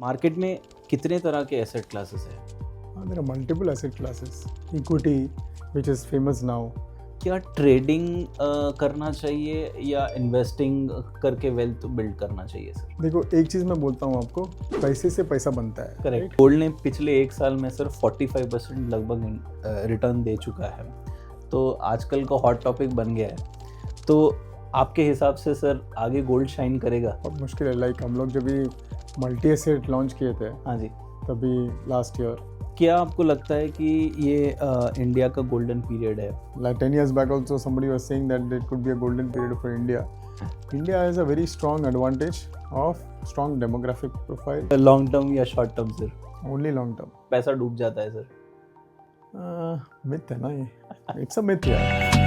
Market में कितने तरह के एसेट क्लासेस हैं? There are multiple asset classes. Equity, which is famous now. क्या ट्रेडिंग करना चाहिए या इन्वेस्टिंग करके वेल्थ बिल्ड करना चाहिए सर? देखो, एक चीज़ मैं बोलता हूँ आपको, पैसे से पैसा बनता है, करेक्ट। राइट? गोल्ड ने पिछले एक साल में सर 45% लगभग रिटर्न दे चुका है, तो आजकल का हॉट टॉपिक बन गया है। तो आपके हिसाब से सर आगे गोल्ड शाइन करेगा? बहुत मुश्किल है। लाइक हम लोग जब भी मल्टी एसेट लॉन्च किए थे हाँ जी। तभी लास्ट ईयर, क्या आपको लगता है कि ये इंडिया का गोल्डन पीरियड है? like 10 years back also somebody was saying that it could be a golden period for India. India has a very strong advantage of strong demographic profile. Long term या short term sir? Only long term. पैसा डूब जाता है sir? Myth है ना ये, it's a myth यार।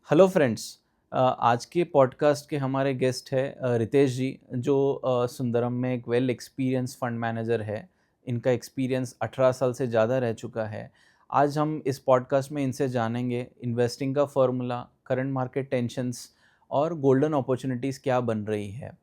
Hello friends, आज के पॉडकास्ट के हमारे गेस्ट है रितेश जी, जो सुंदरम में एक वेल एक्सपीरियंस फंड मैनेजर है। इनका एक्सपीरियंस 18 साल से ज़्यादा रह चुका है। आज हम इस पॉडकास्ट में इनसे जानेंगे इन्वेस्टिंग का फॉर्मूला, करंट मार्केट टेंशंस और गोल्डन अपॉर्चुनिटीज़ क्या बन रही है।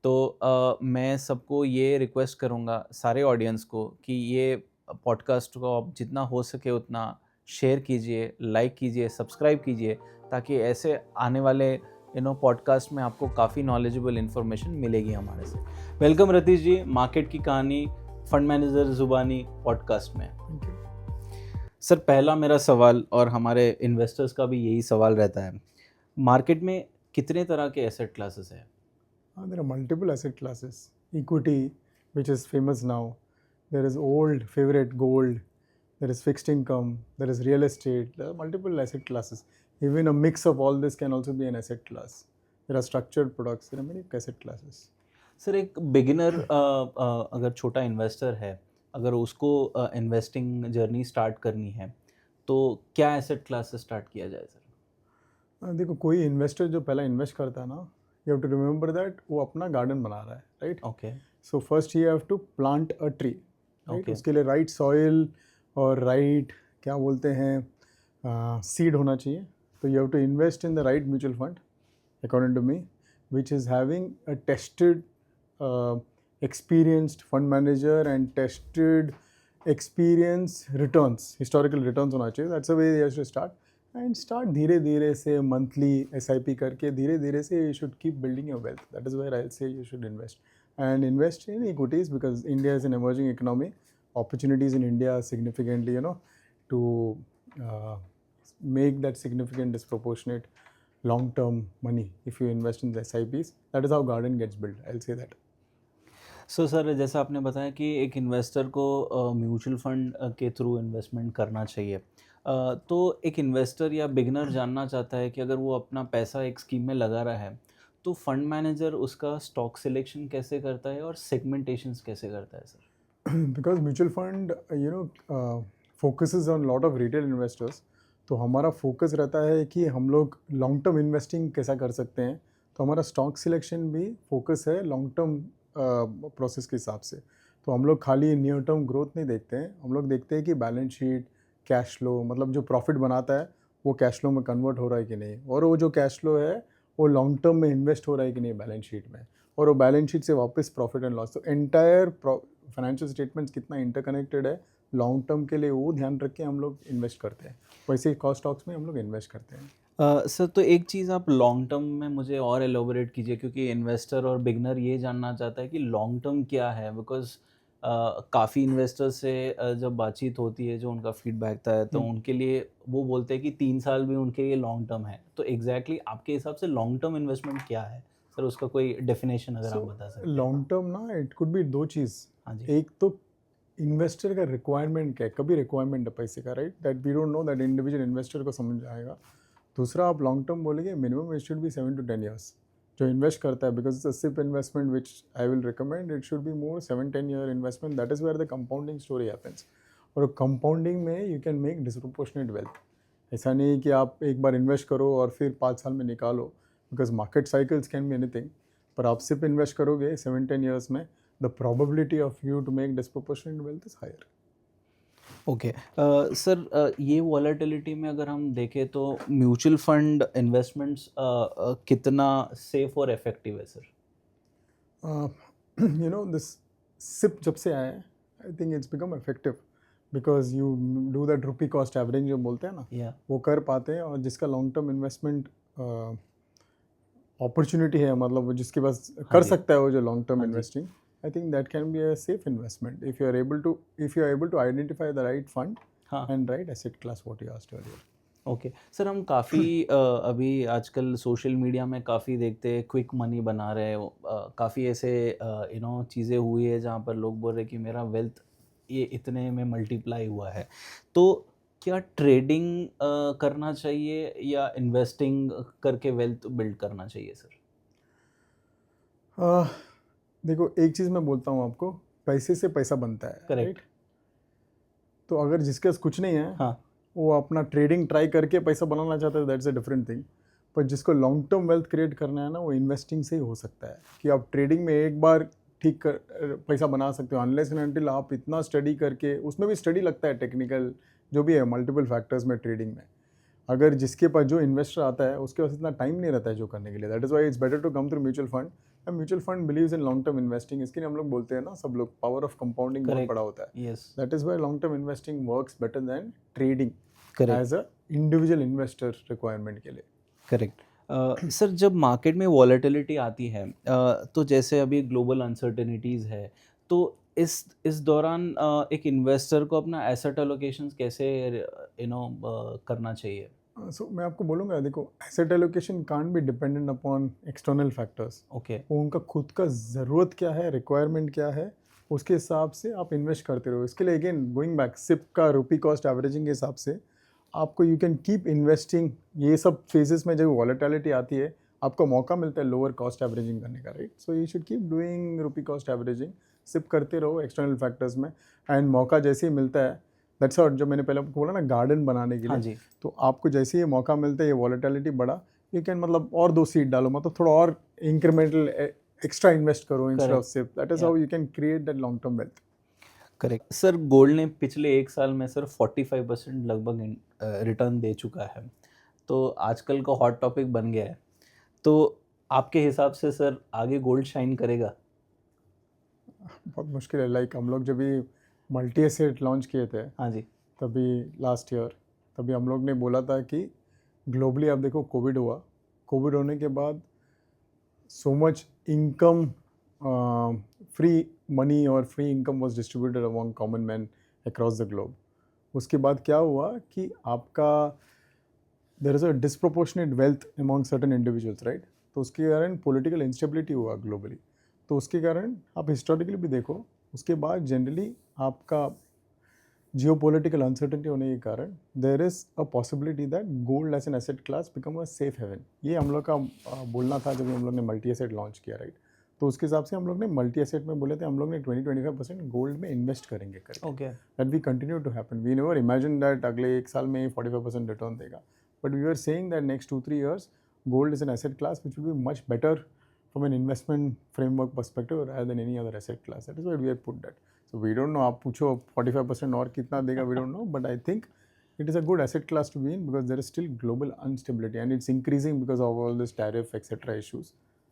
तो मैं सबको ये रिक्वेस्ट करूँगा, सारे ऑडियंस को, कि ये पॉडकास्ट को आप जितना हो सके उतना शेयर कीजिए, लाइक कीजिए, सब्सक्राइब कीजिए, ताकि ऐसे आने वाले पॉडकास्ट में आपको काफ़ी नॉलेजेबल इन्फॉर्मेशन मिलेगी हमारे से। वेलकम रतीश जी, मार्केट की कहानी फंड मैनेजर ज़ुबानी पॉडकास्ट में। Thank you. सर, पहला मेरा सवाल और हमारे इन्वेस्टर्स का भी यही सवाल रहता है, मार्केट में कितने तरह के एसेट क्लासेस हैं? There are multiple asset classes. Equity, which is famous now. There is old favorite gold. There is fixed income. There is real estate. There are multiple asset classes. Even a mix of all this can also be an asset class. There are structured products. There are many asset classes. Sir, एक beginner अगर छोटा investor है, अगर उसको investing journey start करनी है, तो क्या एसेट क्लास से स्टार्ट किया जाए सर? देखो, कोई इन्वेस्टर जो पहला इन्वेस्ट करता है ना, you have to remember that वो अपना गार्डन बना रहा है, right? Okay. So first you have to plant a tree, right? Okay. उसके लिए राइट सॉइल और राइट क्या बोलते हैं सीड होना चाहिए। तो you have to invest in the right mutual fund according to me, which is having a tested experienced fund manager and tested experience returns, historical returns होना चाहिए। That's the way you should start and start धीरे धीरे से monthly SIP करके धीरे धीरे से you should keep building your wealth. That is where I'll say you should invest and invest in equities because India is an emerging economy. Opportunities in India are significantly, to make that significant disproportionate long-term money if you invest in the SIPs. That is how garden gets built. I'll say that. So sir, जैसा आपने बताया कि एक investor को mutual fund के through investment करना चाहिए, तो एक इन्वेस्टर या बिगिनर जानना चाहता है कि अगर वो अपना पैसा एक स्कीम में लगा रहा है, तो फंड मैनेजर उसका स्टॉक सिलेक्शन कैसे करता है और सेगमेंटेशंस कैसे करता है sir? Because mutual fund focuses on lot of retail investors, तो हमारा फोकस रहता है कि हम लोग लॉन्ग टर्म इन्वेस्टिंग कैसा कर सकते हैं। तो हमारा स्टॉक सिलेक्शन भी फोकस है लॉन्ग टर्म प्रोसेस के हिसाब से। तो हम लोग खाली नियर टर्म ग्रोथ नहीं देखते हैं, हम लोग देखते हैं कि बैलेंस शीट, कैश फ्लो, मतलब जो प्रॉफिट बनाता है वो कैश फ्लो में कन्वर्ट हो रहा है कि नहीं, और वो जो कैश फ्लो है वो लॉन्ग टर्म में इन्वेस्ट हो रहा है कि नहीं बैलेंस शीट में, और वो बैलेंस शीट से वापस प्रॉफिट एंड लॉस। तो एंटायर फाइनेंशियल स्टेटमेंट्स कितना इंटरकनेक्टेड है लॉन्ग टर्म के लिए, वो ध्यान रख के हम लोग इन्वेस्ट करते हैं। वैसे ही कॉस्ट स्टॉक्स में हम लोग इन्वेस्ट करते हैं। सर, तो एक चीज़ आप लॉन्ग टर्म में मुझे और एलोबरेट कीजिए, क्योंकि इन्वेस्टर और बिगनर ये जानना चाहता है कि लॉन्ग टर्म क्या है। बिकॉज काफ़ी इन्वेस्टर से जब बातचीत होती है, जो उनका फीडबैक था है, तो उनके लिए वो बोलते हैं कि 3 साल भी उनके लिए लॉन्ग टर्म है। तो एग्जैक्टली आपके हिसाब से लॉन्ग टर्म इन्वेस्टमेंट क्या है सर? उसका कोई डेफिनेशन अगर आप बता सकते हैं। लॉन्ग टर्म ना, इट कुड बी दो चीज़। हाँ जी। एक तो इन्वेस्टर का रिक्वायरमेंट क्या है, कभी रिक्वायरमेंट है पैसे का, right? That we don't know, that individual investor को समझ आएगा। दूसरा, आप लॉन्ग टर्म बोलेंगे, minimum it should be 7 to 10 years जो इन्वेस्ट करता है, because SIP investment which I will recommend, it should be more 7-10 year investment. That is where the compounding story happens. और कंपाउंडिंग में you can make disproportionate wealth. ऐसा नहीं कि आप एक बार इन्वेस्ट करो और फिर 5 साल में निकालो, because market cycles can be anything. पर आप सिप इन्वेस्ट करोगे 7-10 years में, the probability of you to make disproportionate wealth is higher. Okay sir, ये वॉलेटिलिटी में अगर हम देखें तो म्यूचुअल फंड इन्वेस्टमेंट्स कितना सेफ और इफेक्टिव है sir? You know, this SIP जब से आया है, I think it's become effective because you do that rupee cost averaging जो बोलते हैं ना, या वो कर पाते हैं, और जिसका लॉन्ग टर्म इन्वेस्टमेंट अपॉर्चुनिटी है, मतलब वो जिसके पास कर जी। सकता है वो जो लॉन्ग टर्म हाँ जी। Investing, I think that can be a safe investment if you are able to identify the right fund हाँ and right asset class what you asked earlier. Okay sir, हम काफ़ी अभी आजकल सोशल मीडिया में काफ़ी देखते हैं क्विक मनी बना रहे हो, काफ़ी ऐसे चीज़ें हुई है जहाँ पर लोग बोल रहे हैं कि मेरा वेल्थ ये इतने में मल्टीप्लाई हुआ है। तो क्या ट्रेडिंग करना चाहिए या इन्वेस्टिंग करके वेल्थ बिल्ड करना चाहिए सर? देखो, एक चीज़ मैं बोलता हूँ आपको, पैसे से पैसा बनता है, Correct. राइट? तो अगर जिसके पास कुछ नहीं है, हाँ वो अपना ट्रेडिंग ट्राई करके पैसा बनाना चाहता है, दैट्स अ डिफरेंट थिंग. पर जिसको लॉन्ग टर्म वेल्थ क्रिएट करना है ना, वो इन्वेस्टिंग से ही हो सकता है. कि आप ट्रेडिंग में एक बार ठीक कर पैसा बना सकते हो, अनलेस एंड अनटिल आप इतना स्टडी करके, उसमें भी स्टडी लगता है, टेक्निकल जो भी है, मल्टीपल फैक्टर्स में ट्रेडिंग में. अगर जिसके पास जो इन्वेस्टर आता है उसके पास इतना टाइम नहीं रहता है जो करने के लिए, that is why it's better to come through mutual fund. And mutual fund believes in long term investing. इसके लिए हम लोग बोलते हैं ना, सब लोग, पावर ऑफ कंपाउंडिंग बहुत Correct. बड़ा होता है. Yes that is why long term investing works better than trading correct as a individual investor requirement के लिए. करेक्ट सर, जब मार्केट में वॉलेटिलिटी आती है तो जैसे अभी ग्लोबल अनसर्टेनिटीज़ है, तो इस दौरान एक इन्वेस्टर को अपना एसेट एलोकेशंस कैसे करना चाहिए? सो मैं आपको बोलूँगा, देखो, asset allocation can't be dependent upon external factors. Okay वो उनका खुद का ज़रूरत क्या है, रिक्वायरमेंट क्या है, उसके हिसाब से आप इन्वेस्ट करते रहो. इसके लिए अगेन गोइंग बैक, सिप का रुपी कॉस्ट एवरेजिंग के हिसाब से आपको, यू कैन कीप इन्वेस्टिंग. ये सब फेजेस में जब वॉलेटिलिटी आती है, आपको मौका मिलता है लोअर कॉस्ट एवरेजिंग करने का, right? So you should keep doing rupee cost averaging, SIP करते रहो एक्सटर्नल फैक्टर्स में. एंड मौका जैसे ही मिलता है, दैट्स व्हाट, जो मैंने पहले आपको बोला ना, गार्डन बनाने के हाँ लिए, जी तो आपको जैसे ही मौका मिलता है, ये वॉलेटिलिटी बढ़ा, यू कैन, मतलब और 2 सीट डालो, मतलब थोड़ा और इंक्रीमेंटल एक्स्ट्रा इन्वेस्ट करो instead of correct SIP. That is how you can create that long term wealth. Correct sir, gold ने पिछले एक साल में सर 45% लगभग रिटर्न दे चुका है, तो आजकल का हॉट टॉपिक बन गया है. तो आपके हिसाब से सर आगे गोल्ड शाइन करेगा? बहुत मुश्किल है. लाइक हम लोग जब भी मल्टी एसेट लॉन्च किए थे, हाँ जी तभी लास्ट ईयर, तभी हम लोग ने बोला था कि ग्लोबली आप देखो, कोविड हुआ, कोविड होने के बाद so much income, free money or free income was distributed among common men across the globe. उसके बाद क्या हुआ कि आपका there is a disproportionate wealth among certain individuals, right? तो उसके कारण political instability हुआ globally. तो उसके कारण आप historically भी देखो, उसके बाद generally आपका geopolitical uncertainty होने के कारण there is a possibility that gold as an asset class become a safe haven. ये हम लोग का बोलना था जब हम लोग ने मल्टी एसेट लॉन्च किया, राइट? तो उसके हिसाब से हम लोग ने मल्टी एसेट में बोले थे, हम लोग ने 20-25% गोल्ड में इन्वेस्ट करेंगे करके. Okay that we continue to happen. We never imagine that अगले एक साल में 45% रिटर्न देगा, but we are saying that next 2-3 years gold is an asset class which will be much better from an investment framework perspective rather than any other asset class. That is why we have put that. So we don't know, आप पूछो 45% और कितना देगा, we don't know, but I think it is a good asset class to be in because there is still global instability and it's increasing because of all this tariff etc issues.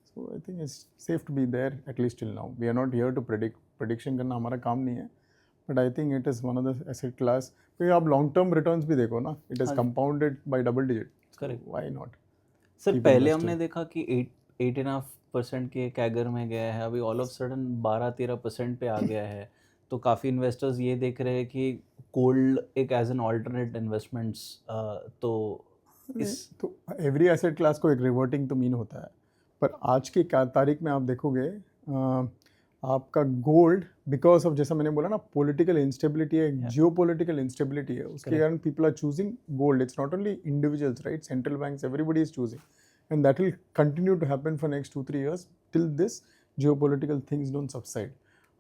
So I think it's safe to be there at least till now. We are not here to predict. Prediction करना हमारा काम नहीं है, but I think it is one of the asset class. फिर आप long term returns भी देखो ना, it is compounded by double digit. Correct. Why not? Sir Keep पहले investing. हमने देखा कि 8.5% के कैगर में गया है, अभी ऑल ऑफ सडन 12-13% पे आ गया है. तो काफ़ी इन्वेस्टर्स ये देख रहे हैं कि गोल्ड एक एज एन ऑल्टरनेट इन्वेस्टमेंट्स, तो इस तो एवरी एसेट क्लास को एक रिवर्टिंग तो मीन होता है, पर आज की तारीख में आप देखोगे, आपका गोल्ड बिकॉज ऑफ, जैसा मैंने बोला ना, पॉलिटिकल इंस्टेबिलिटी है, जियो पॉलिटिकल इंस्टेबिलिटी है, उसके कारण people are choosing gold. It's not only individuals, right? Central banks, everybody is choosing, and that will continue to happen for next 2-3 years till this geopolitical things don't subside.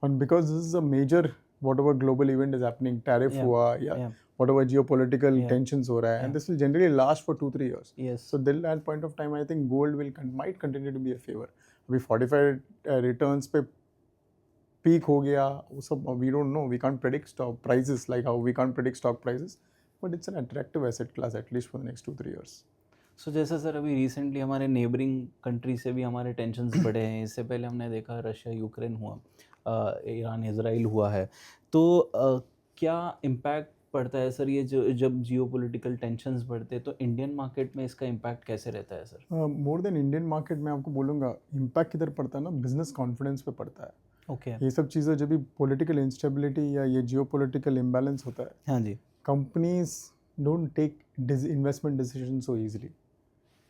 And because this is a major whatever global event is happening, tariff Yeah, हुआ या yeah. whatever geopolitical Yeah. tensions हो रहा है, and Yeah. this will generally last for 2-3 years. Yes. So till that point of time, I think gold will might continue to be a favor. अभी 45 returns पे peak हो गया वो सब we don't know, we can't predict stock prices like how we can't predict stock prices, but it's an attractive asset class at least for the next 2-3 years. So जैसे sir अभी recently हमारे neighbouring country से भी हमारे tensions बढ़े हैं। इससे पहले हमने देखा रशिया यूक्रेन हुआ, ईरान इज़राइल हुआ है। तो क्या इम्पैक्ट पड़ता है सर ये जो जब जियोपॉलिटिकल टेंशन्स बढ़ते हैं तो इंडियन मार्केट में इसका इम्पैक्ट कैसे रहता है sir? More than Indian market में आपको बोलूँगा इम्पैक्ट किधर पड़ता है ना, बिजनेस कॉन्फिडेंस पे पड़ता है. ओके। ये सब चीज़ें जब भी पॉलिटिकल इंस्टेबिलिटी या ये जियोपॉलिटिकल इम्बैलेंस होता है, हाँ जी। companies don't take investment decisions so easily,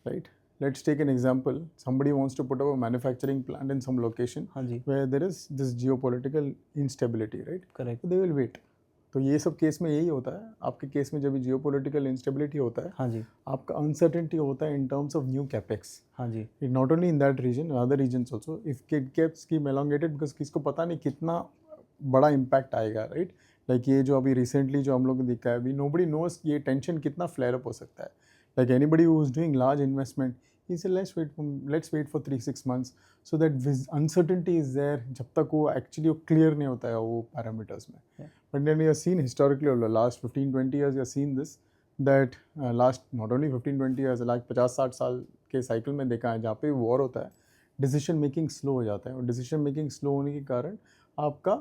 right? Let's take an example. Somebody wants to put up a manufacturing plant in some location हाँ जी। where there is this geopolitical instability, right? Correct. So they will wait. तो ये सब case में यही होता है. आपके case में जब जियोपॉलिटिकल इंस्टेबिलिटी होता है, हाँ जी। आपका अनसर्टेनिटी होता है in terms of new capex. हाँ जी। Not only in that reason, other reasons also. If caps की एलोंगेटेड बिकॉज किसको पता नहीं कितना बड़ा इम्पैक्ट आएगा, राइट? लाइक ये जो अभी रिसेंटली जो हम लोग ने देखा है, अभी नोबडी नोस ये टेंशन कितना फ्लेयर अप हो सकता है. Like anybody who is doing large investment, he said let's wait for 3-6 months so that uncertainty is there जब तक वो एक्चुअली वो क्लियर नहीं होता है वो पैरामीटर्स में. But then we have seen historically over the last 15-20 years, we have seen this that last not only 15-20 years, like 50-60 साल के साइकिल में देखा है जहाँ पे वॉर होता है, डिसीजन मेकिंग स्लो हो जाता है. और डिसीजन मेकिंग स्लो होने के कारण आपका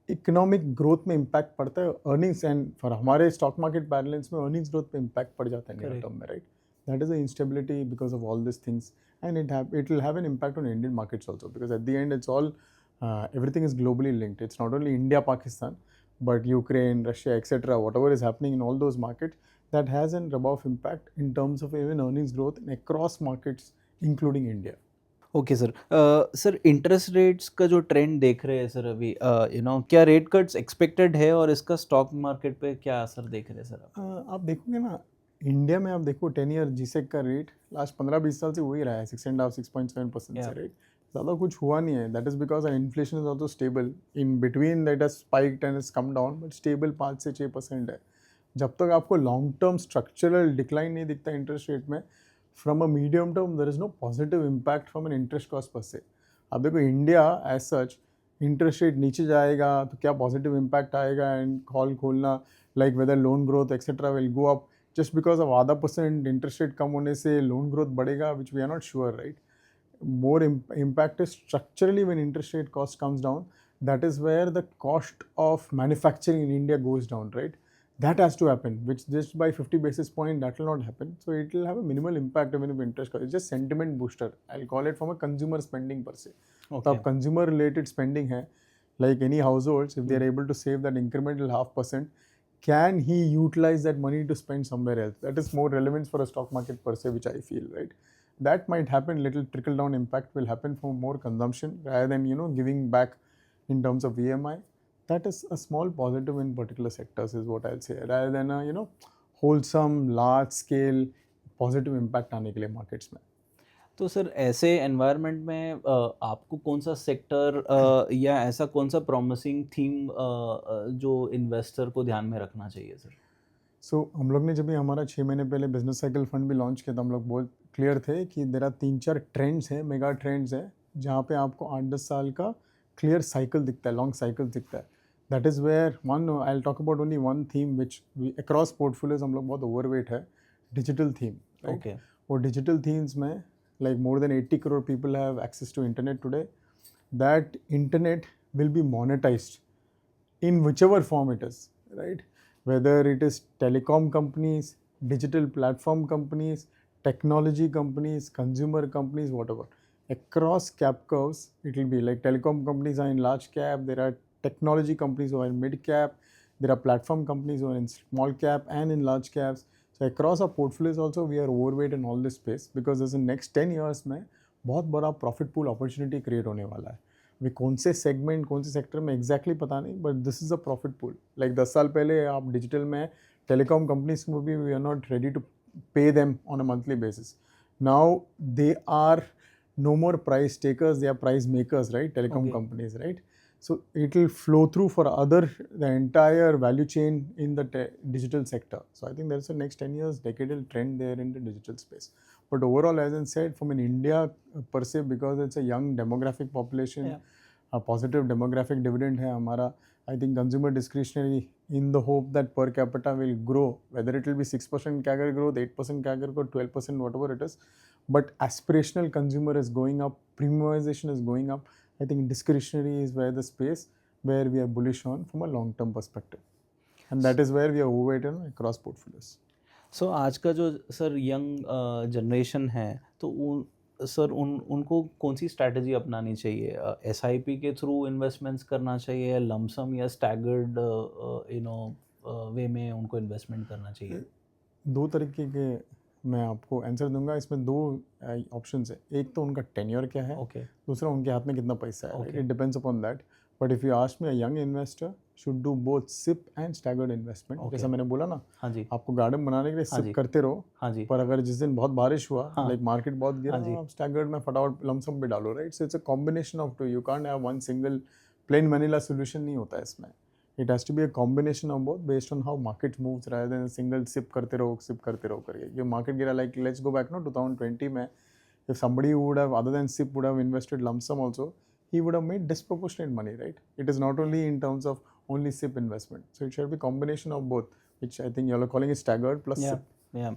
इकोनॉमिक ग्रोथ में इम्पैक्ट पड़ता है. अर्निंग्स एंड फॉर हमारे स्टॉक मार्केट बैलेंस में अर्निंग्स ग्रोथ पे इम्पैक्ट पड़ जाता है नियर टर्म में, right? That is the instability because of all these things, and it will have an impact on Indian markets also, because at the end it's all everything is globally linked. It's not only India, Pakistan, but Ukraine, Russia, etc. Whatever is happening in all those markets, that has an rub-off impact in terms of even earnings growth across markets, including India. Okay sir. Sir interest rates का जो trend देख रहे हैं sir अभी, क्या rate cuts expected है और इसका स्टॉक मार्केट पे क्या असर देख रहे हैं सर आप? आप देखोगे ना, इंडिया में आप देखो 10 ईयर जीसेक का रेट लास्ट 15-20 साल से वही रहा है 6.5-6.7% से, राइट? ज़्यादा कुछ हुआ नहीं है. That is because inflation is also stable. In between that has spiked and has come down, but stable 5 से 6% है. जब तक आपको लॉन्ग टर्म स्ट्रक्चरल डिक्लाइन नहीं दिखता इंटरेस्ट रेट में, from a medium term there is no positive impact from an interest cost per se. आप देखो India as such, interest rate नीचे जाएगा तो क्या पॉजिटिव इम्पैक्ट आएगा, एंड कॉल खोलना like whether loan growth etcetera will go up just because of आधा % interest rate कम होने से लोन ग्रोथ बढ़ेगा, which we are not sure, right? More impact is structurally when interest rate cost comes down. That is where the cost of manufacturing in India goes down, right? That has to happen, which just by 50 basis point that will not happen. So it will have a minimal impact even if interest cost. It's just sentiment booster. I'll call it from a consumer spending per se. Okay. तो अब consumer related spending है, like any households, if they are able to save that incremental 0.5%, can he utilize that money to spend somewhere else? That is more relevant for a stock market per se, which I feel, right? That might happen, little trickle down impact will happen for more consumption rather than, giving back in terms of EMI. That is a small positive in particular sectors is what I'll say, rather than a, wholesome, large scale positive impact आने के लिए markets में. तो sir ऐसे environment में आपको कौन सा सेक्टर या ऐसा कौन सा प्रॉमिसिंग थीम जो इन्वेस्टर को ध्यान में रखना चाहिए सर? सो हम लोग ने जब भी हमारा 6 महीने पहले बिजनेस साइकिल फंड भी लॉन्च किया था, हम लोग बहुत क्लियर थे कि देर आर 3-4 ट्रेंड्स हैं, मेगा ट्रेंड्स हैं, जहाँ पे आपको 8-10 साल का क्लियर साइकिल दिखता है, लॉन्ग साइकिल दिखता है. That is where one I will talk about only one theme which across portfolios हम लोग बहुत ओवरवेट है, डिजिटल थीम. ओके. वो डिजिटल थीम्स में like more than 80 crore people have access to internet today. That internet will be monetized in whichever form it is, right? Whether it is telecom companies, digital platform companies, technology companies, consumer companies, whatever. Across cap curves, it will be like telecom companies are in large cap, there are technology companies who are in mid cap, there are platform companies who are in small cap and in large caps. So across our portfolios also we are overweight in all this space because there's the next 10 years में बहुत बड़ा profit pool opportunity create होने वाला है. वे कौन से segment कौन से sector में exactly पता नहीं, but this is a profit pool. Like 10 साल पहले आप digital में telecom companies को भी we are not ready to pay them on a monthly basis. Now they are no more price takers, they are price makers, right? Telecom companies, right? So it will flow through for the entire value chain in the digital sector. So I think there's a next 10 years decadal trend there in the digital space. But overall, as I said, from an India per se, because it's a young demographic population, positive demographic dividend है हमारा. I think consumer discretionary in the hope that per capita will grow, whether it will be 6% CAGR growth, 8% CAGR growth, 12%, whatever it is. But aspirational consumer is going up, premiumization is going up. I think discretionary is where the space where we are bullish on from a long-term perspective. And that is where we are overweight in across portfolios. सो आज का जो sir young generation है तो sir उनको कौन सी strategy अपनानी चाहिए? SIP के थ्रू इन्वेस्टमेंट्स करना चाहिए या लमसम या स्टैगर्ड वे में उनको इन्वेस्टमेंट करना चाहिए? दो तरीके के मैं आपको आंसर दूंगा. इसमें दो ऑप्शंस है. एक तो उनका टेन्योर क्या है, ओके. दूसरा उनके हाथ में कितना पैसा है. Okay. It depends upon that. But if you ask me, a young investor should do both SIP and staggered investment. Okay. जैसा मैंने बोला ना, हाँ जी. आपको गार्डन बनाने के लिए हाँ जी. सिप करते रहो, हाँ जी. पर अगर जिस दिन बहुत बारिश हुआ, हाँ. लाइक मार्केट बहुत गिरा, हाँ जी. आप स्टैगर्ड में फटाफट लमसम पे डालो, right. So it's a combination of two. You can't have one single plain vanilla solution नहीं होता है इसमें. It has to be a combination of both based on how market moves rather than single SIP करते रहो करके. ये market गिरा, like let's go back no 2020 में, if somebody would have, other than SIP, would have invested lump sum also, he would have made disproportionate money, right? It is not only in terms of only SIP investment. So it should be combination of both, which I think you all are calling it staggered plus या SIP. या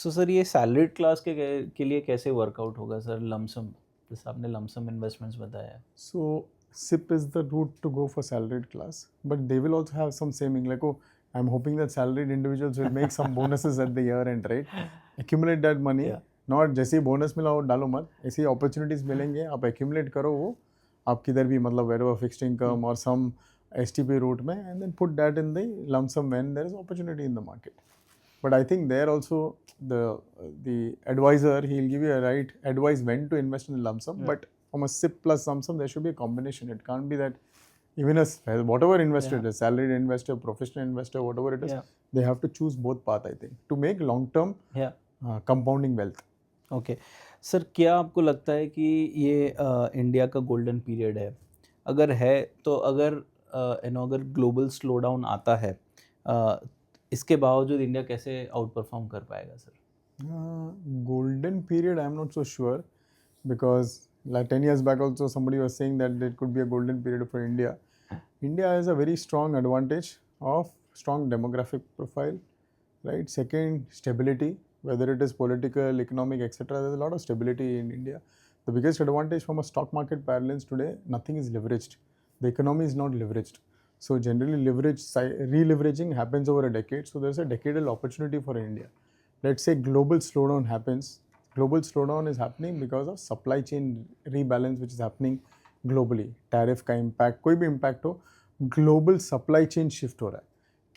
so sir ये salaried class के लिए कैसे workout होगा sir lump sum? जैसे आपने lump sum investments बताया है. So SIP is the route to go for salaried class, but they will also have some saving. Like, oh, I'm hoping that salaried individuals will make some bonuses at the year end, right? Accumulate that money. Yeah. Not जैसे ही bonus मिला वो डालो मत. ऐसी opportunities मिलेंगे, आप accumulate करो वो, आप किधर भी, मतलब वेर फिक्स्ड इनकम और सम STP रूट में, and then put that in the lump sum when there is opportunity in the market. But I think there also the advisor, he will give you a right advice when to invest in lump sum. But from a SIP plus lump sum there should be a combination. It can't be that even as whatever investor it is, salaried investor, professional investor, whatever it is, they have to choose both path, I think, to make long term compounding wealth. Okay. Sir क्या आपको लगता है कि ये India का golden period है? अगर है तो अगर अगर ग्लोबल स्लो डाउन आता है इसके बावजूद इंडिया कैसे आउट परफॉर्म कर पाएगा sir? Golden period, I'm not so sure, because like 10 years back also somebody was saying that it could be a golden period for India. India has a very strong advantage of strong demographic profile, right? Second, stability, whether it is political, economic, etc. There's a lot of stability in India. The biggest advantage from a stock market parlance today, nothing is leveraged. The economy is not leveraged. So generally re-leveraging happens over a decade. So there's a decadal opportunity for India. Let's say global slowdown happens. Global slowdown is happening because of supply chain rebalance which is happening globally. Tariff का impact, कोई भी impact हो, global supply chain shift हो रहा है.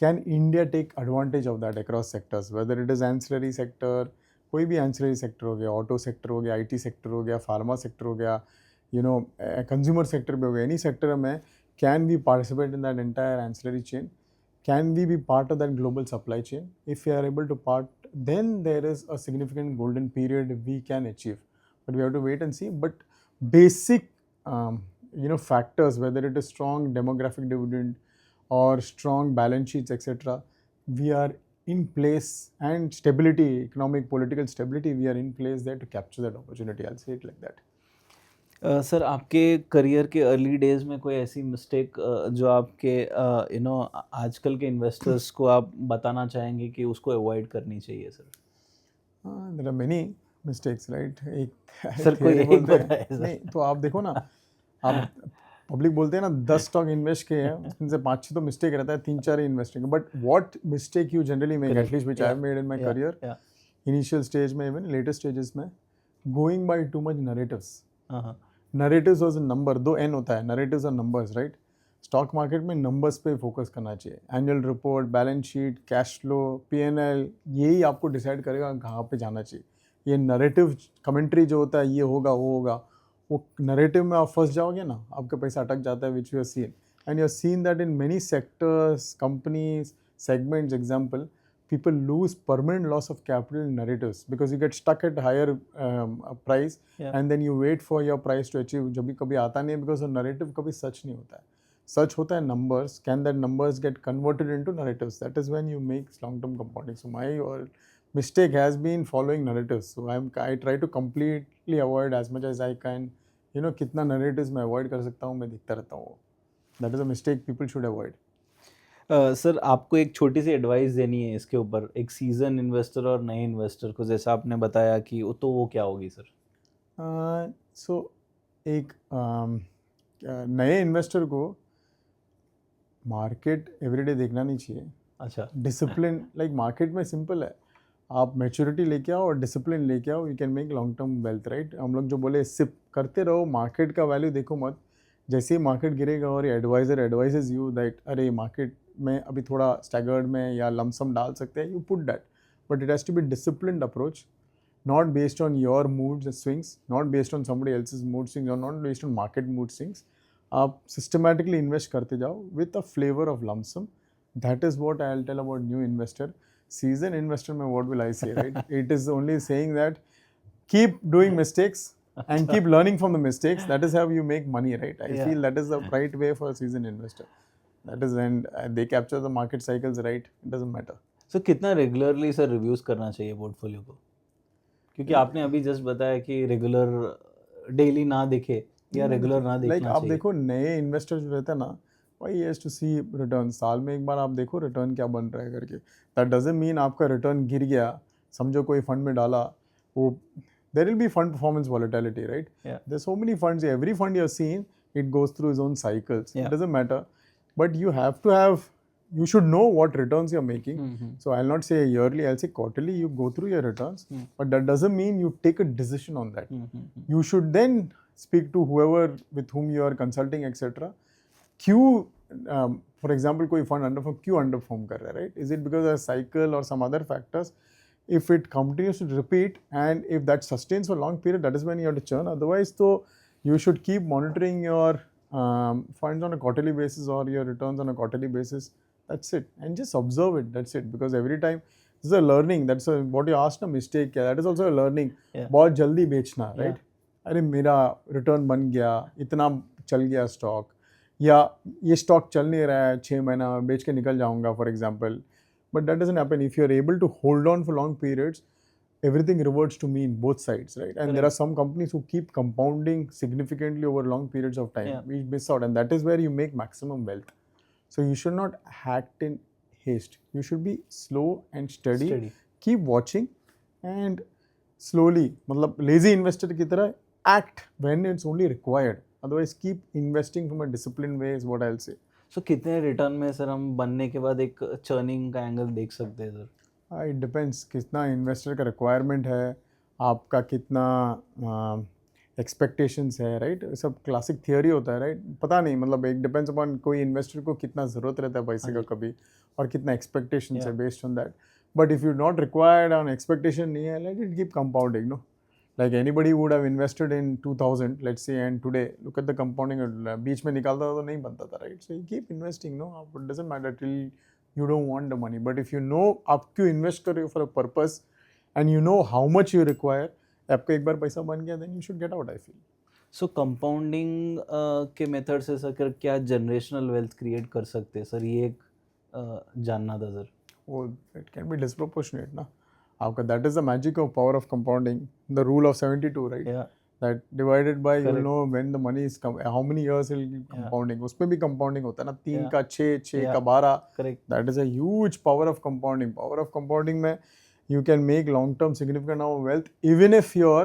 Can India take advantage of that across sectors, whether it is ancillary sector, कोई भी ancillary sector हो गया, auto sector हो गया, IT sector हो गया, pharma sector हो गया, consumer sector भी हो गया, any sector में can we participate in that entire ancillary chain? Can we be part of that global supply chain? If we are able to part, then there is a significant golden period we can achieve. But we have to wait and see. But basic, factors, whether it is strong demographic dividend or strong balance sheets, etc., we are in place, and stability, economic, political stability, we are in place there to capture that opportunity. I'll say it like that. Sir आपके career के early days में कोई ऐसी mistake जो आपके आजकल के investors को आप बताना चाहेंगे कि उसको अवॉइड करनी चाहिए sir? There are many mistakes, right. Sir कोई एक बताए सर. नहीं तो आप देखो ना, आप पब्लिक बोलते हैं ना 10 स्टॉक इन्वेस्ट किए हैं, उसमें से 5-6 तो मिस्टेक रहता है, 3-4 ही investing. But what mistake you generally make, at least which I have made in my career, initial stage में, इवन लेटेस्ट स्टेजेस में, going by too much narratives. Narratives was a number, दो एन होता है, नैरेटिव्स और नंबर्स, राइट. स्टॉक मार्केट में numbers पे focus करना चाहिए. Annual report, balance sheet, cash flow, P&L, यही आपको डिसाइड करेगा कहाँ पे जाना चाहिए. ये नैरेटिव कमेंट्री जो होता है, ये होगा वो होगा, वो नैरेटिव में आप फंस जाओगे ना, आपका पैसा अटक जाता है, which you have seen. And you have seen that in many sectors, companies, segments, example, people lose permanent loss of capital in narratives because you get stuck at higher price, and then you wait for your price to achieve. जब भी कभी आता नहीं है because narrative कभी सच नहीं होता है. सच होता है numbers. Can that numbers get converted into narratives? That is when you make long-term compounding. So my mistake has been following narratives. So I try to completely avoid as much as I can कितना narratives मैं avoid कर सकता हूँ, मैं देखता रहता हूँ. That is a mistake people should avoid. Sir आपको एक छोटी सी एडवाइस देनी है इसके ऊपर, एक सीजन इन्वेस्टर और नए इन्वेस्टर को, जैसा आपने बताया कि वो क्या होगी सर? सो एक नए इन्वेस्टर को मार्केट एवरीडे देखना नहीं चाहिए. अच्छा. डिसिप्लिन लाइक मार्केट में सिंपल है, आप मैच्योरिटी लेके आओ और डिसिप्लिन लेके आओ, you can make long term wealth, right. हम लोग जो बोले सिप करते रहो, मार्केट का वैल्यू देखो मत. जैसे ही मार्केट गिरेगा और एडवाइजर एडवाइजेज यू दैट अरे मार्केट में अभी थोड़ा स्टैगर्ड में या लमसम डाल सकते हैं, you put that. But it has to be disciplined approach, not based on your moods and swings, not based on somebody else's mood swings, or not based on market mood swings. आप systematically invest करते जाओ with a flavor of lump sum. That is what I'll tell about new investor. Seasoned investor में what will I say, right? It is only saying that keep doing mistakes and keep learning from the mistakes. That is how you make money, right? I Yeah. feel that is the right way for a seasoned investor. That is when they capture the market cycles right. It doesn't matter. Sir कितना regularly sir reviews करना चाहिए portfolio को? क्योंकि आपने अभी just बताया कि regular daily ना दिखे या रेगुलर ना लाइक देखना आप चाहिए. देखो नए इन्वेस्टर जो रहते हैं ना, why has to see return. साल में एक बार आप देखो रिटर्न क्या बन रहा है करके. दैट डजंट मीन आपका रिटर्न गिर गया, समझो कोई फंड में डाला, वो there will be fund performance volatility, right. Yeah. There so many funds, every fund you are seen it goes through his own cycles. Yeah. It doesn't matter, but you have to have, you should know what returns you're making. So I'll not say yearly, I'll say quarterly you go through your returns, but that doesn't mean you take a decision on that. You should then speak to whoever with whom you are consulting, etc. For example, कोई fund underperform, क्यों underperform कर रहा है, right? Is it because of a cycle or some other factors? If it continues to repeat and if that sustains for a long period, that is when you have to churn. Otherwise, so you should keep monitoring your funds on a quarterly basis or your returns on a quarterly basis. That's it, and just observe it. That's it, because every time this is a learning. That's what you asked, a mistake. Yeah, that is also a learning. Yeah. बहुत जल्दी बेचना, right? Yeah. अरे मेरा return बन गया, इतना चल गया स्टॉक, या ये स्टॉक चल नहीं रहा है 6 महीना, बेच के निकल जाऊंगा for example. But that doesn't happen. If you are able to hold on for long periods, everything reverts to mean both sides, right? And there are some companies who keep compounding significantly over long periods of time. Yeah. We miss out, and that is where you make maximum wealth. So you should not act in haste. You should be slow and steady. Keep watching and slowly, मतलब lazy investor की तरह act when it's only required. Otherwise, keep investing from a disciplined way is what I'll say. So कितने return में sir हम बनने के बाद एक चर्निंग का एंगल देख सकते हैं सर? इट डिपेंड्स कितना इन्वेस्टर का रिक्वायरमेंट है, आपका कितना एक्सपेक्टेशंस है, राइट. सब क्लासिक थियोरी होता है, राइट. पता नहीं, मतलब एक डिपेंड्स अपॉन कोई इन्वेस्टर को कितना ज़रूरत रहता है पैसे का कभी, और कितना एक्सपेक्टेशंस है based on that. But if you not required on expectation नहीं है, let it keep compounding, no. Like anybody would have invested in 2000 let's say, and today look at the compounding. बीच में निकालता था तो नहीं बनता था, right. So you keep investing, no. It doesn't matter till you don't want the money, but if you know आप क्यों इन्वेस्ट कर रहे हो for a purpose and you know how much you require, आपका एक बार पैसा बन गया, then you should get out, I feel. So compounding के मेथड से सर क्या जनरेशनल वेल्थ क्रिएट कर सकते हैं सर? ये एक जानना था सर. वो it can be disproportionate ना आपका. that is the magic of power of compounding, the rule of 72, right? Yeah. that divided by Correct. you know when the money is how many years will be compounding. उसमें भी compounding होता है ना, 3 का 6 का 12. Correct. that is a huge power of compounding. Power of compounding में you can make long term significant amount of wealth even if your,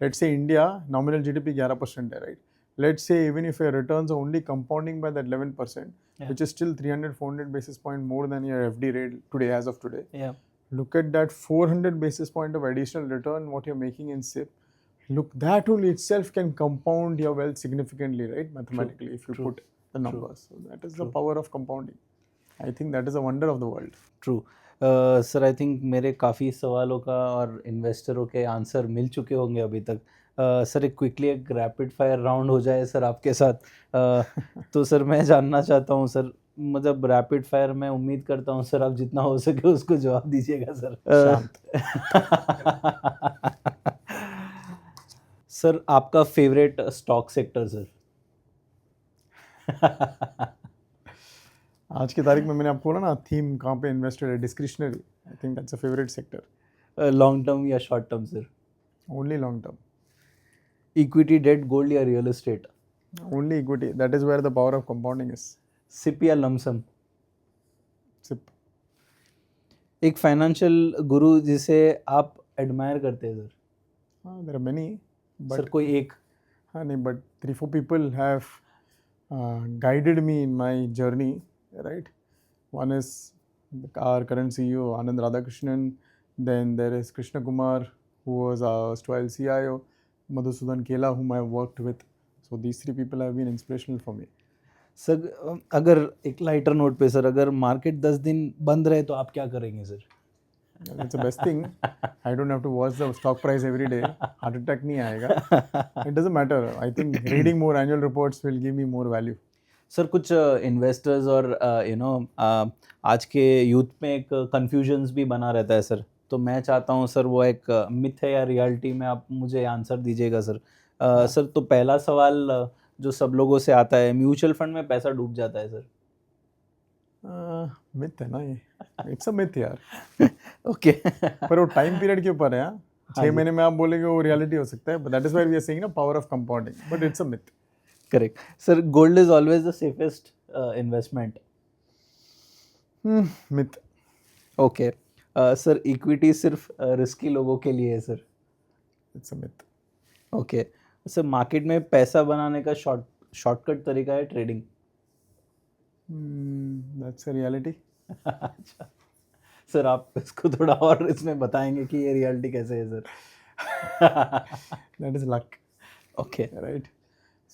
let's say India nominal GDP 11% है, right. Let's say even if your returns are only compounding by that 11%, which is still 300-400 basis point more than your FD rate today, as of today. Yeah. Look at that 400 basis point of additional return what you're making in SIP. Look, that only itself can compound your wealth significantly, right? Mathematically, if you put the numbers. So that is the power of compounding. I think that is a wonder of the world. True. Sir I think मेरे काफ़ी सवालों का और इन्वेस्टरों के answer मिल चुके होंगे अभी तक. सर क्विकली एक रैपिड फायर राउंड हो जाए सर आपके साथ. तो सर मैं जानना चाहता हूँ सर, मतलब रैपिड फायर मैं उम्मीद करता हूँ सर आप जितना हो सके उसको जवाब दीजिएगा सर. सर आपका फेवरेट स्टॉक सेक्टर सर? आज की तारीख में मैंने आपको बोला ना, थीम कहाँ पे इन्वेस्टेड है, discretionary. I think that's a favourite sector. Long term या short term sir? Only long term. Equity, debt, gold या real estate? Only equity. That is where the power of compounding is. SIP या lump sum? SIP. एक financial guru जिसे आप admire करते हैं sir? There are many, but sir कोई एक? नहीं, but 3-4 people have guided me in my journey, right? One is our current CEO, Anand Radhakrishnan. Then there is Krishna Kumar, who was our erstwhile CIO, Madhusudan Kela, whom I have worked with. So these 3 people have been inspirational for me. Sir अगर एक lighter note पे sir, अगर market 10 दिन बंद रहे तो आप क्या करेंगे sir? That's the best thing. I don't have to watch the stock price every day. Heart attack नहीं आएगा. It doesn't matter. I think reading more annual reports will give me more value. Sir कुछ investors और आज के youth में एक confusions भी बना रहता है सर, तो मैं चाहता हूँ सर वो एक मिथ है या रियलिटी में, आप मुझे आंसर दीजिएगा सर. सर तो पहला सवाल जो सब लोगों से आता है, म्यूचुअल फंड में पैसा डूब जाता है सर? मिथ है ना ये. It's a myth यार. ओके. पर वो टाइम पीरियड के ऊपर है. हाँ, 6 महीने में आप बोलेंगे वो रियलिटी हो सकता है. But that is why we are saying ना power of compounding. But it's a myth. Correct sir. Gold is always the safest investment? Myth. Okay sir. Equity सिर्फ रिस्की लोगों के लिए है sir? It's a myth. Okay sir. Market में पैसा बनाने का शॉर्टकट तरीका है ट्रेडिंग? That's a reality. अच्छा सर, आप इसको थोड़ा और इसमें बताएंगे कि ये रियलिटी कैसे है sir? That is luck. Okay. Right.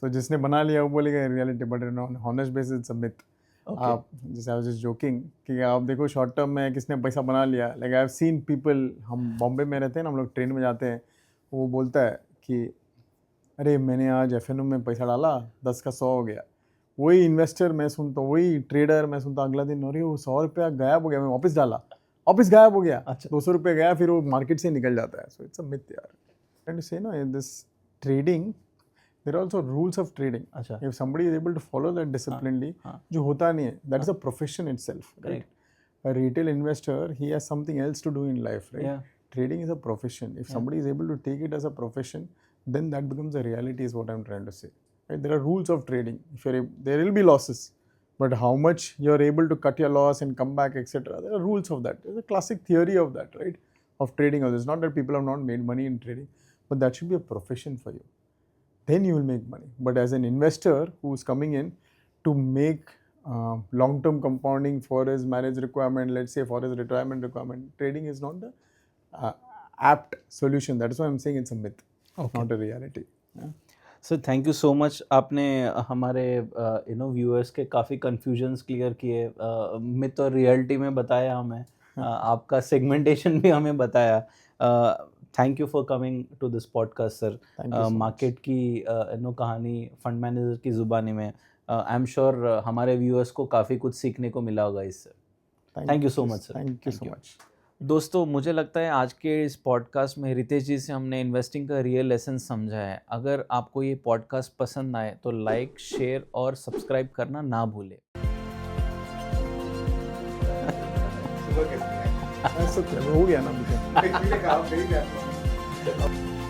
So जिसने बना लिया वो बोलेगा reality, but on honest basis it's a myth. आप जैसे आई वाज जस्ट जोकिंग कि आप देखो शॉर्ट टर्म में किसने पैसा बना लिया. Like I have seen people, हम बॉम्बे में रहते हैं ना, हम लोग ट्रेन में जाते हैं, वो बोलता है कि अरे मैंने आज एफएनओ में पैसा डाला, 10 का 100 हो गया. वही इन्वेस्टर मैं सुनता हूँ, वही ट्रेडर मैं सुनता हूँ अगला दिन, अरे वो 100 रुपया गायब हो गया, मैं वापस डाला, वापस गायब हो गया. अच्छा. 200 रुपये गया, फिर वो मार्केट से निकल जाता है. सो इट्स अ मिथ यार. एंड से ना this trading, there are also rules of trading. अच्छा. If somebody is able to follow that disciplinedly, जो होता नहीं है, that is a profession itself. Correct. A retail investor, he has something else to do in life, right? Yeah. Trading is a profession. If somebody is able to take it as a profession, then that becomes a reality, is what I'm trying to say. Right? There are rules of trading. If you're there will be losses, but how much you're able to cut your loss and come back, etc. There are rules of that. There's a classic theory of that, right? Of trading. It's not that people have not made money in trading, but that should be a profession for you. Then you will make money. But as an investor who's coming in to make long-term compounding for his marriage requirement, let's say for his retirement requirement, trading is not the apt solution. That is why I'm saying it's a myth, not a reality. Sir thank you so much. आपने हमारे viewers के काफ़ी confusions clear किए, myth और reality में बताया हमें, आपका सेगमेंटेशन भी हमें बताया. Thank you for coming to this podcast sir. Market की कहानी फंड मैनेजर की ज़ुबानी में. आई एम श्योर हमारे व्यूअर्स को काफ़ी कुछ सीखने को मिला होगा इससे. Thank you so much sir. Thank you so much. दोस्तों, मुझे लगता है आज के इस पॉडकास्ट में रितेश जी से हमने इन्वेस्टिंग का रियल लेसन समझा है. अगर आपको ये पॉडकास्ट पसंद आए तो लाइक, शेयर और सब्सक्राइब करना ना भूलें. हो गया ना मुझे.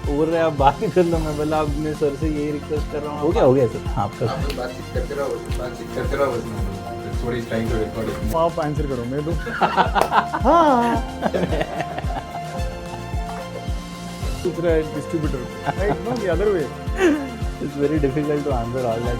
बोल रहे आप बात कर लो. मैं बोला अब मैं सर से यही रिक्वेस्ट कर रहा हूँ. हो गया सर. आपका बातचीत करते रहो. थोड़ी टाइम टू रिकॉर्ड. आप आंसर करो, मैं दूं. हाँ. दूसरा distributor. Right. Know the other way. It's very difficult to answer all that.